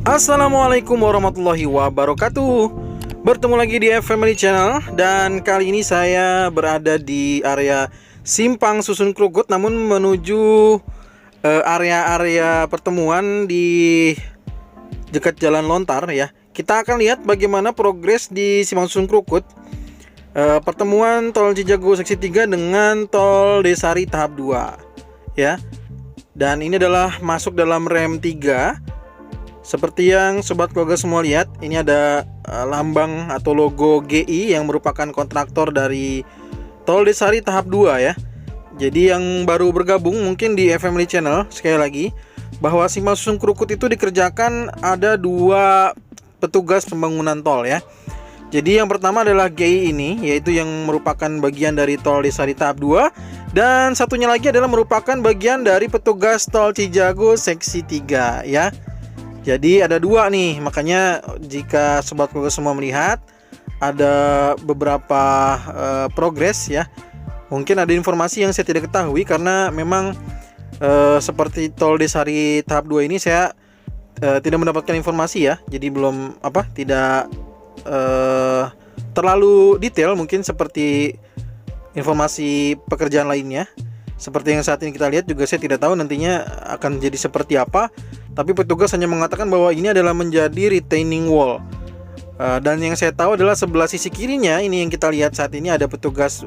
Assalamualaikum warahmatullahi wabarakatuh. Bertemu lagi di Family Channel. Dan kali ini saya berada di area Simpang Susun Krukut, namun menuju area-area pertemuan di dekat Jalan Lontar ya. Kita akan lihat bagaimana progres di Simpang Susun Krukut, pertemuan Tol Cijago Seksi 3 dengan Tol Desari tahap 2 ya. Dan ini adalah masuk dalam rem 3. Seperti yang sobat keluarga semua lihat, ini ada lambang atau logo GI yang merupakan kontraktor dari Tol Desari tahap 2 ya. Jadi yang baru bergabung mungkin di Family Channel, sekali lagi bahwa Simpang Susun Krukut itu dikerjakan ada 2 petugas pembangunan tol ya. Jadi yang pertama adalah GI ini, yaitu yang merupakan bagian dari Tol Desari tahap 2, dan satunya lagi adalah merupakan bagian dari petugas Tol Cijago Seksi 3 ya. Jadi ada 2 nih, makanya jika sobat keluarga semua melihat ada beberapa progres ya. Mungkin ada informasi yang saya tidak ketahui karena memang seperti Tol Desari tahap 2 ini saya tidak mendapatkan informasi ya. Jadi belum tidak terlalu detail mungkin seperti informasi pekerjaan lainnya. Seperti yang saat ini kita lihat juga saya tidak tahu nantinya akan jadi seperti apa. Tapi petugas hanya mengatakan bahwa ini adalah menjadi retaining wall. Dan yang saya tahu adalah sebelah sisi kirinya, ini yang kita lihat saat ini ada petugas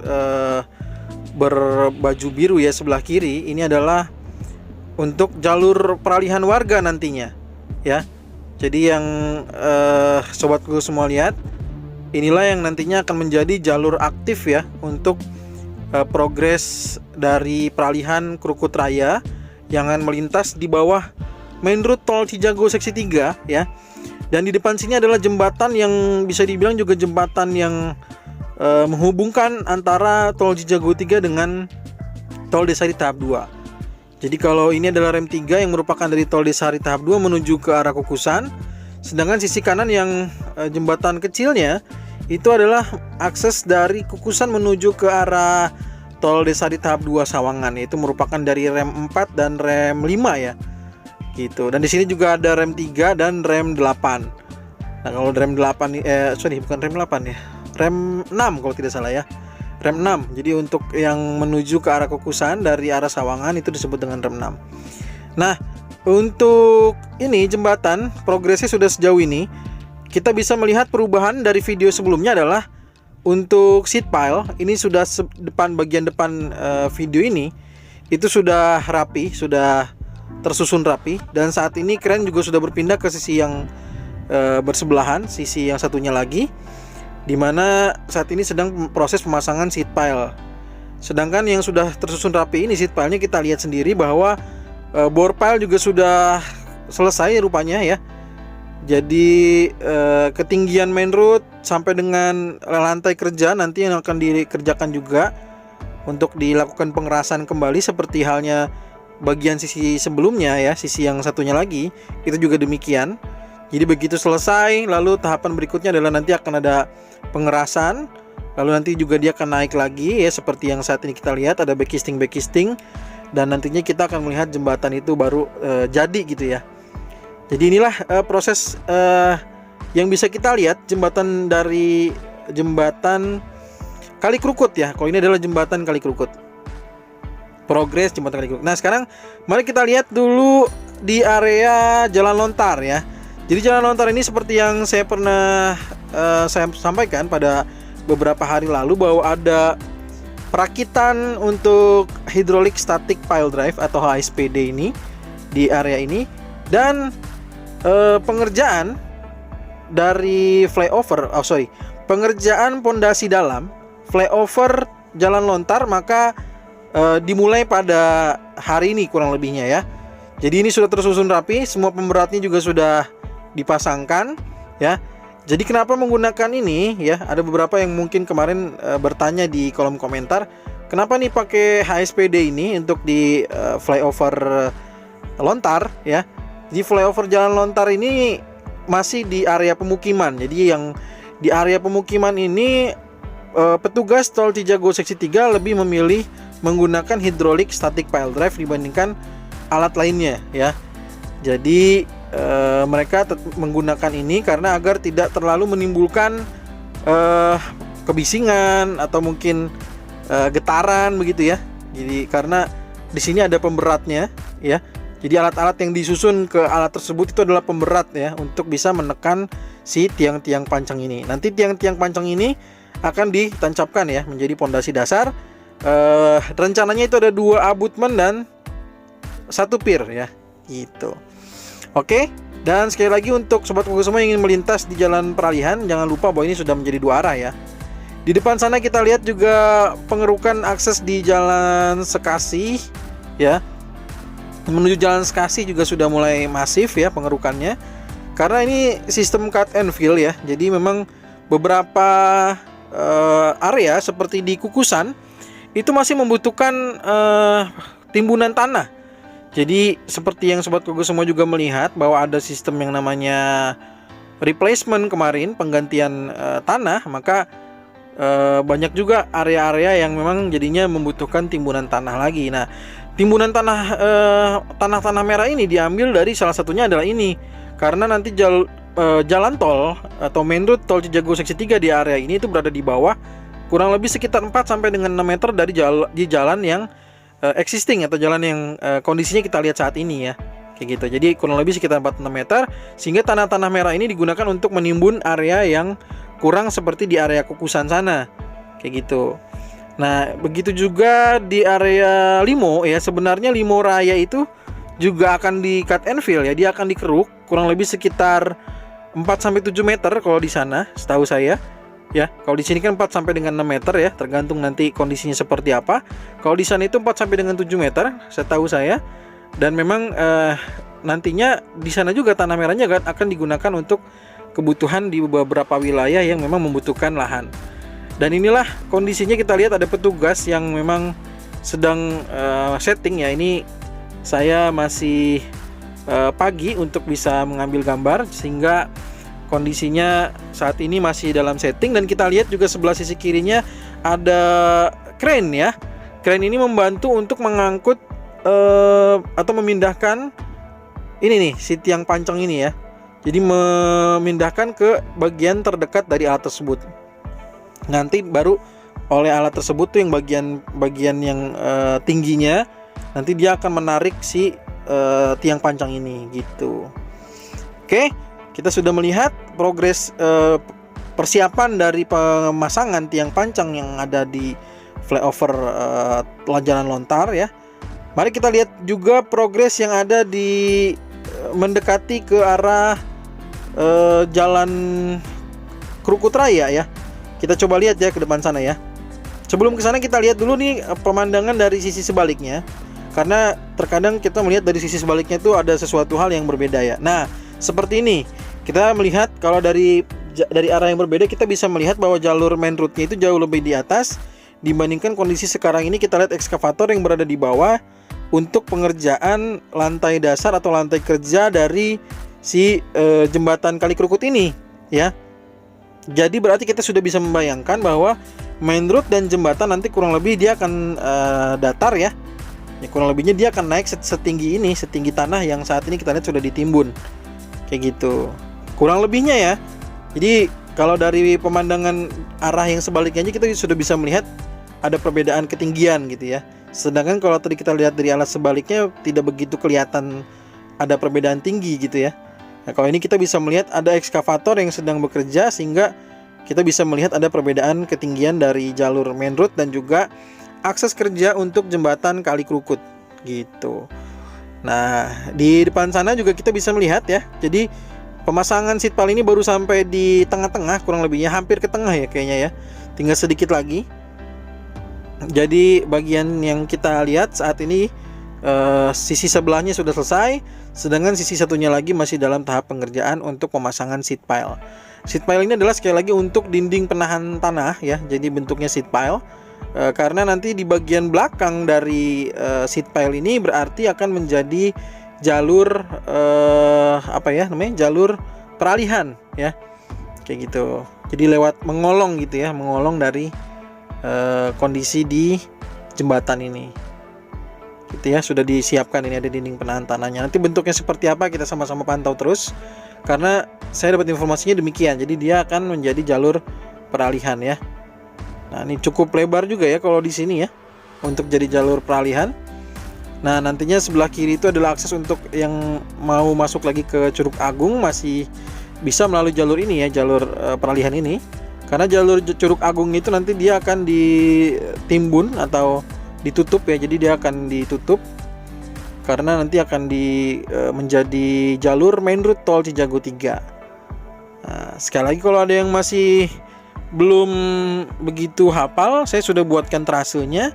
berbaju biru ya sebelah kiri. Ini adalah untuk jalur peralihan warga nantinya ya. Jadi yang sobatku semua lihat, inilah yang nantinya akan menjadi jalur aktif ya untuk progres dari peralihan Krukut Raya yang akan melintas di bawah main route Tol Cijago Seksi 3 ya. Dan di depan sini adalah jembatan yang bisa dibilang juga jembatan yang menghubungkan antara Tol Cijago 3 dengan Tol Desari tahap 2. Jadi kalau ini adalah rem 3 yang merupakan dari Tol Desari tahap 2 menuju ke arah Kukusan, sedangkan sisi kanan yang jembatan kecilnya itu adalah akses dari Kukusan menuju ke arah Tol Desari tahap 2 Sawangan, yaitu merupakan dari rem 4 dan rem 5 ya. Gitu. Dan di sini juga ada rem 3 dan rem 8. Nah, kalau rem 8 bukan rem 8 ya. Rem 6 kalau tidak salah ya. Rem 6. Jadi untuk yang menuju ke arah Kukusan dari arah Sawangan itu disebut dengan rem 6. Nah, untuk ini jembatan progresnya sudah sejauh ini. Kita bisa melihat perubahan dari video sebelumnya adalah untuk seat pile, ini sudah bagian depan video ini itu sudah rapi, sudah tersusun rapi, dan saat ini kren juga sudah berpindah ke sisi yang bersebelahan, sisi yang satunya lagi, dimana saat ini sedang proses pemasangan seat pile. Sedangkan yang sudah tersusun rapi ini seat pile-nya kita lihat sendiri bahwa bore pile juga sudah selesai rupanya ya. Jadi ketinggian main road sampai dengan lantai kerja nanti yang akan dikerjakan juga untuk dilakukan pengerasan kembali seperti halnya bagian sisi sebelumnya ya, sisi yang satunya lagi itu juga demikian. Jadi begitu selesai, lalu tahapan berikutnya adalah nanti akan ada pengerasan, lalu nanti juga dia akan naik lagi ya, seperti yang saat ini kita lihat ada backisting, dan nantinya kita akan melihat jembatan itu baru jadi gitu ya. Jadi inilah proses yang bisa kita lihat jembatan dari jembatan Kali Krukut ya. Kalau ini adalah jembatan Kali Krukut. Progres jembatan Kali Krukut. Nah, sekarang mari kita lihat dulu di area Jalan Lontar ya. Jadi Jalan Lontar ini seperti yang saya pernah saya sampaikan pada beberapa hari lalu bahwa ada perakitan untuk hydraulic static pile drive atau HSPD ini di area ini, dan pengerjaan dari pengerjaan pondasi dalam flyover Jalan Lontar maka dimulai pada hari ini kurang lebihnya ya. Jadi ini sudah tersusun rapi, semua pemberatnya juga sudah dipasangkan ya. Jadi kenapa menggunakan ini ya? Ada beberapa yang mungkin kemarin bertanya di kolom komentar, kenapa nih pakai HSPD ini untuk di flyover Lontar ya. Jadi flyover Jalan Lontar ini masih di area pemukiman. Jadi yang di area pemukiman ini petugas Tol Cijago Seksi 3 lebih memilih menggunakan hydraulic static pile drive dibandingkan alat lainnya ya. Jadi mereka menggunakan ini karena agar tidak terlalu menimbulkan kebisingan atau mungkin getaran begitu ya. Jadi karena di sini ada pemberatnya ya. Jadi alat-alat yang disusun ke alat tersebut itu adalah pemberat ya, untuk bisa menekan si tiang-tiang pancang ini. Nanti tiang-tiang pancang ini akan ditancapkan ya menjadi pondasi dasar. Rencananya itu ada 2 abutmen dan 1 pier ya, gitu. Oke, dan sekali lagi untuk sobat Kuku semua yang ingin melintas di jalan peralihan, jangan lupa bahwa ini sudah menjadi 2 arah ya. Di depan sana kita lihat juga pengerukan akses di Jalan Sekasi ya. Menuju Jalan Sekasi juga sudah mulai masif ya pengerukannya. Karena ini sistem cut and fill ya. Jadi memang beberapa area seperti di Kukusan itu masih membutuhkan timbunan tanah. Jadi seperti yang sobat Kuku semua juga melihat bahwa ada sistem yang namanya replacement kemarin, penggantian tanah, maka banyak juga area-area yang memang jadinya membutuhkan timbunan tanah lagi. Nah, timbunan tanah merah ini diambil dari salah satunya adalah ini. Karena nanti jalan tol atau main road tol Cijago seksi 3 di area ini itu berada di bawah kurang lebih sekitar 4 sampai dengan 6 meter dari jalan yang existing atau jalan yang kondisinya kita lihat saat ini ya. Kayak gitu. Jadi kurang lebih sekitar 4-6 meter, sehingga tanah-tanah merah ini digunakan untuk menimbun area yang kurang seperti di area Kukusan sana. Kayak gitu. Nah, begitu juga di area Limo ya. Sebenarnya Limo Raya itu juga akan di cut and fill ya. Dia akan dikeruk kurang lebih sekitar 4 sampai 7 meter kalau di sana, setahu saya. Ya, kalau di sini kan 4 sampai dengan 6 meter ya, tergantung nanti kondisinya seperti apa. Kalau di sana itu 4 sampai dengan 7 meter, setahu saya. Dan memang nantinya di sana juga tanah merahnya akan digunakan untuk kebutuhan di beberapa wilayah yang memang membutuhkan lahan. Dan inilah kondisinya, kita lihat ada petugas yang memang sedang setting ya. Ini saya masih pagi untuk bisa mengambil gambar, sehingga kondisinya saat ini masih dalam setting. Dan kita lihat juga sebelah sisi kirinya ada crane ya. Crane ini membantu untuk mengangkut atau memindahkan ini nih, si tiang pancang ini ya. Jadi memindahkan ke bagian terdekat dari alat tersebut. Nanti baru oleh alat tersebut tuh yang bagian yang tingginya, nanti dia akan menarik si tiang pancang ini gitu. Oke, kita sudah melihat progres persiapan dari pemasangan tiang pancang yang ada di flyover jalan lontar ya. Mari kita lihat juga progres yang ada di mendekati ke arah jalan Krukut Raya ya. Kita coba lihat ya ke depan sana ya. Sebelum ke sana kita lihat dulu nih pemandangan dari sisi sebaliknya. Karena terkadang kita melihat dari sisi sebaliknya itu ada sesuatu hal yang berbeda ya. Nah, seperti ini. Kita melihat kalau dari arah yang berbeda, kita bisa melihat bahwa jalur main road-nya itu jauh lebih di atas dibandingkan kondisi sekarang ini. Kita lihat ekskavator yang berada di bawah untuk pengerjaan lantai dasar atau lantai kerja dari si jembatan Kali Krukut ini ya. Jadi berarti kita sudah bisa membayangkan bahwa main road dan jembatan nanti kurang lebih dia akan datar ya. Kurang lebihnya dia akan naik setinggi ini, setinggi tanah yang saat ini kita lihat sudah ditimbun. Kayak gitu. Kurang lebihnya ya. Jadi kalau dari pemandangan arah yang sebaliknya aja kita sudah bisa melihat ada perbedaan ketinggian gitu ya. Sedangkan kalau tadi kita lihat dari alas sebaliknya tidak begitu kelihatan ada perbedaan tinggi gitu ya. Nah, kalau ini kita bisa melihat ada ekskavator yang sedang bekerja, sehingga kita bisa melihat ada perbedaan ketinggian dari jalur main road dan juga akses kerja untuk jembatan Kali Krukut gitu. Nah, di depan sana juga kita bisa melihat ya. Jadi pemasangan seat pile ini baru sampai di tengah-tengah, kurang lebihnya hampir ke tengah ya kayaknya ya. Tinggal sedikit lagi. Jadi bagian yang kita lihat saat ini sisi sebelahnya sudah selesai, sedangkan sisi satunya lagi masih dalam tahap pengerjaan untuk pemasangan seat pile. Seat pile ini adalah sekali lagi untuk dinding penahan tanah ya. Jadi bentuknya seat pile. Karena nanti di bagian belakang dari seat pile ini berarti akan menjadi jalur jalur peralihan ya. Kayak gitu. Jadi lewat mengolong gitu ya, mengolong dari kondisi di jembatan ini. gitu ya, sudah disiapkan. Ini ada dinding penahan tanahnya. Nanti bentuknya seperti apa kita sama-sama pantau terus, karena saya dapat informasinya demikian. Jadi dia akan menjadi jalur peralihan ya. Nah, ini cukup lebar juga ya kalau di sini ya, untuk jadi jalur peralihan. Nah, nantinya sebelah kiri itu adalah akses untuk yang mau masuk lagi ke Curug Agung, masih bisa melalui jalur ini ya, jalur peralihan ini. Karena jalur Curug Agung itu nanti dia akan ditimbun atau ditutup ya, jadi dia akan ditutup karena nanti akan menjadi jalur main route tol Cijago 3. Nah, sekali lagi kalau ada yang masih belum begitu hafal, saya sudah buatkan trasenya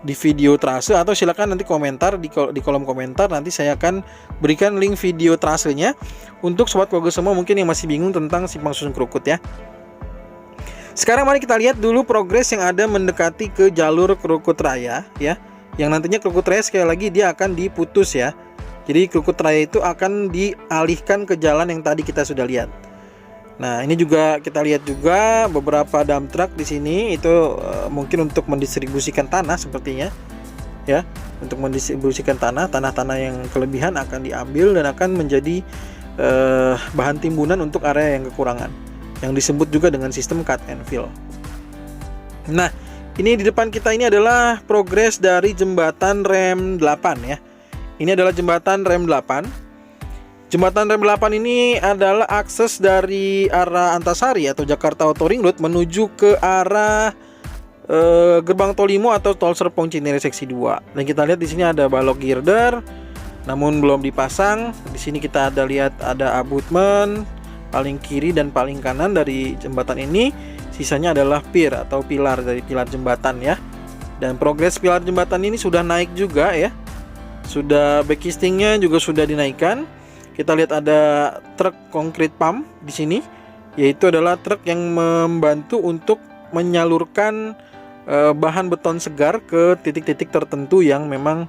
di video trase, atau silakan nanti komentar di kolom komentar, nanti saya akan berikan link video trasenya untuk sobat keluarga semua mungkin yang masih bingung tentang simpang susun Krukut ya. Sekarang mari kita lihat dulu progres yang ada mendekati ke jalur Krukut Raya ya, yang nantinya Krukut Raya sekali lagi dia akan diputus ya. Jadi Krukut Raya itu akan dialihkan ke jalan yang tadi kita sudah lihat. Nah, ini juga kita lihat juga beberapa dump truck di sini itu mungkin untuk mendistribusikan tanah sepertinya ya, untuk mendistribusikan tanah-tanah yang kelebihan akan diambil dan akan menjadi bahan timbunan untuk area yang kekurangan, yang disebut juga dengan sistem cut and fill. Nah, ini di depan kita ini adalah progres dari jembatan rem 8 ya. Ini adalah jembatan rem 8. Jembatan rem 8 ini adalah akses dari arah Antasari atau Jakarta Auto Ring Road menuju ke arah Gerbang Tol Limo atau Tol Serpong Cinere seksi 2. Dan kita lihat di sini ada balok girder namun belum dipasang. Di sini kita lihat ada abutment paling kiri dan paling kanan dari jembatan ini. Sisanya adalah pier atau pilar dari pilar jembatan ya. Dan progres pilar jembatan ini sudah naik juga ya. Sudah backistingnya juga sudah dinaikkan. Kita lihat ada truk concrete pump di sini, yaitu adalah truk yang membantu untuk menyalurkan bahan beton segar ke titik-titik tertentu yang memang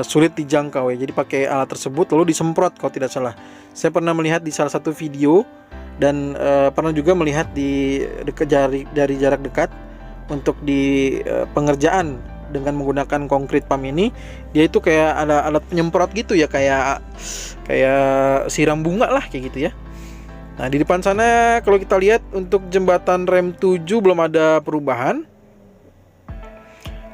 sulit dijangkau ya. Jadi pakai alat tersebut lalu disemprot kalau tidak salah. Saya pernah melihat di salah satu video dan pernah juga melihat dari jarak dekat untuk di pengerjaan dengan menggunakan concrete pump ini. Dia itu kayak ada alat penyemprot gitu ya, kayak siram bunga lah kayak gitu ya. Nah, di depan sana kalau kita lihat untuk jembatan rem 7 belum ada perubahan.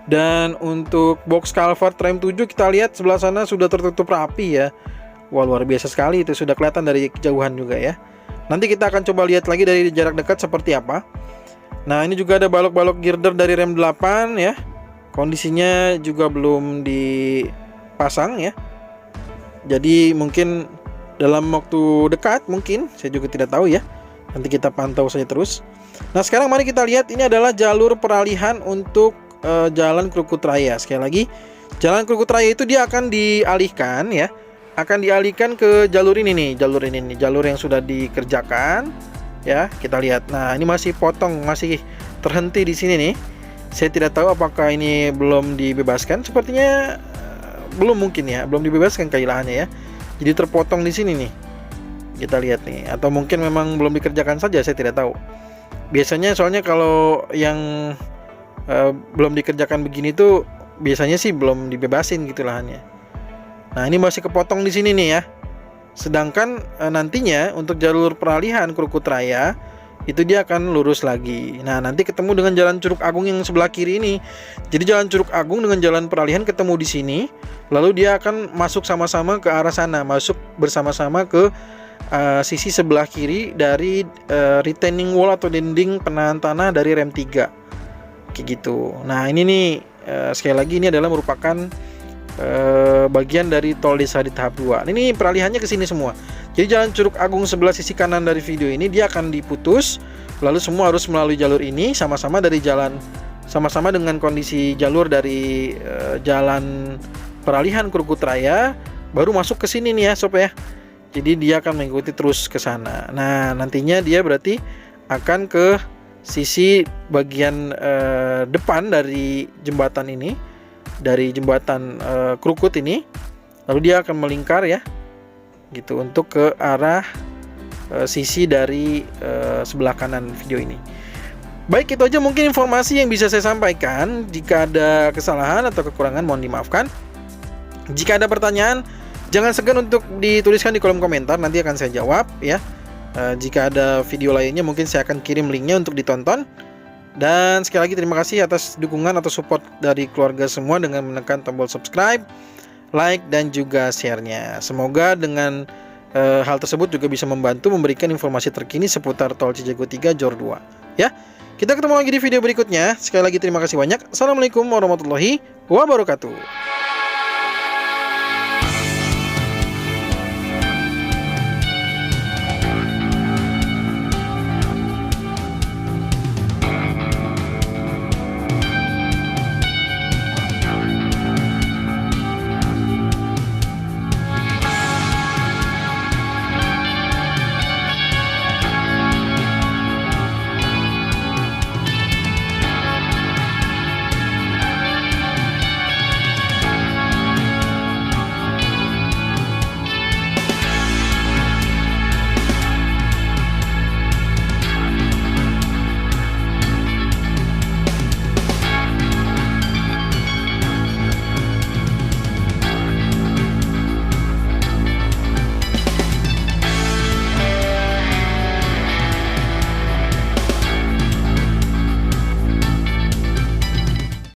Dan untuk box culvert rem 7 kita lihat sebelah sana sudah tertutup rapi ya. Wah, luar biasa sekali, itu sudah kelihatan dari kejauhan juga ya. Nanti kita akan coba lihat lagi dari jarak dekat seperti apa. Nah, ini juga ada balok-balok girder dari rem 8 ya. Kondisinya juga belum dipasang ya. Jadi mungkin dalam waktu dekat, mungkin saya juga tidak tahu ya. Nanti kita pantau saja terus. Nah, sekarang mari kita lihat, ini adalah jalur peralihan untuk jalan Krukut Raya. Sekali lagi, jalan Krukut Raya itu dia akan dialihkan ya. Akan dialihkan ke jalur ini nih, jalur yang sudah dikerjakan ya. Kita lihat. Nah, ini masih potong, masih terhenti di sini nih. Saya tidak tahu apakah ini belum dibebaskan. Sepertinya belum, mungkin ya, belum dibebaskan keilahannya ya. Jadi terpotong di sini nih. Kita lihat nih, atau mungkin memang belum dikerjakan saja, saya tidak tahu. Biasanya soalnya kalau yang belum dikerjakan begini tuh biasanya sih belum dibebasin gitu lahannya. Nah, ini masih kepotong di sini nih ya. Sedangkan nantinya untuk jalur peralihan Krukut Raya itu dia akan lurus lagi. Nah, nanti ketemu dengan jalan Curug Agung yang sebelah kiri ini. Jadi jalan Curug Agung dengan jalan peralihan ketemu di sini. Lalu dia akan masuk sama-sama ke arah sana, masuk bersama-sama ke sisi sebelah kiri dari retaining wall atau dinding penahan tanah dari rem 3. Kayak gitu. Nah, ini nih sekali lagi ini adalah merupakan bagian dari tol desa di tahap 2. Ini peralihannya ke sini semua. Jadi jalan Curug Agung sebelah sisi kanan dari video ini dia akan diputus, lalu semua harus melalui jalur ini sama-sama dengan kondisi jalur dari jalan peralihan Krukut Raya baru masuk ke sini nih ya sob ya. Jadi dia akan mengikuti terus ke sana. Nah, nantinya dia berarti akan ke sisi bagian depan dari jembatan ini, dari jembatan Krukut ini, lalu dia akan melingkar ya gitu untuk ke arah sisi dari sebelah kanan video ini. Baik, itu aja mungkin informasi yang bisa saya sampaikan. Jika ada kesalahan atau kekurangan mohon dimaafkan. Jika ada pertanyaan, jangan segan untuk dituliskan di kolom komentar, nanti akan saya jawab ya. Jika ada video lainnya mungkin saya akan kirim linknya untuk ditonton. Dan sekali lagi terima kasih atas dukungan atau support dari keluarga semua dengan menekan tombol subscribe, like, dan juga share-nya. Semoga dengan hal tersebut juga bisa membantu memberikan informasi terkini seputar Tol Cijago 3 Jor 2 ya. Kita ketemu lagi di video berikutnya. Sekali lagi terima kasih banyak. Assalamualaikum warahmatullahi wabarakatuh.